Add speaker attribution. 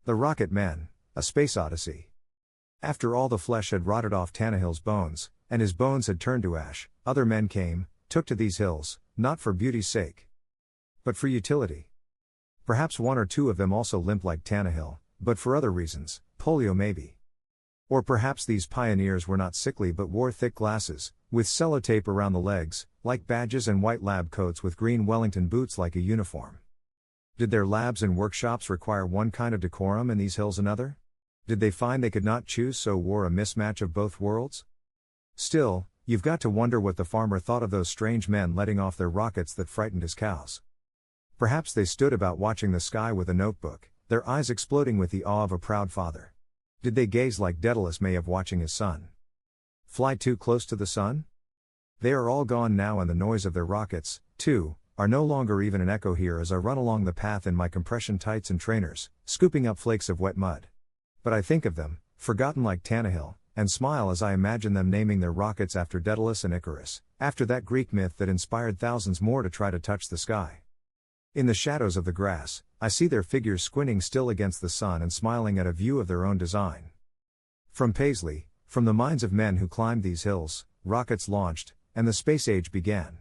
Speaker 1: The Rocket Men, A Space Odyssey. After all the flesh had rotted off Tannehill's bones, and his bones had turned to ash, other men came, took to these hills, not for beauty's sake, but for utility. Perhaps one or two of them also limped like Tannehill, but for other reasons, polio maybe. Or perhaps these pioneers were not sickly but wore thick glasses, with sellotape around the legs, like badges, and white lab coats with green Wellington boots like a uniform. Did their labs and workshops require one kind of decorum and these hills another? Did they find they could not choose, so wore a mismatch of both worlds? Still, you've got to wonder what the farmer thought of those strange men letting off their rockets that frightened his cows. Perhaps they stood about watching the sky with a notebook, their eyes exploding with the awe of a proud father. Did they gaze like Daedalus may have watching his son fly too close to the sun? They are all gone now, and the noise of their rockets, too, are no longer even an echo here as I run along the path in my compression tights and trainers, scooping up flakes of wet mud. But I think of them, forgotten like Tannehill, and smile as I imagine them naming their rockets after Daedalus and Icarus, after that Greek myth that inspired thousands more to try to touch the sky. In the shadows of the grass, I see their figures squinting still against the sun and smiling at a view of their own design. From Paisley, from the minds of men who climbed these hills, rockets launched, and the space age began.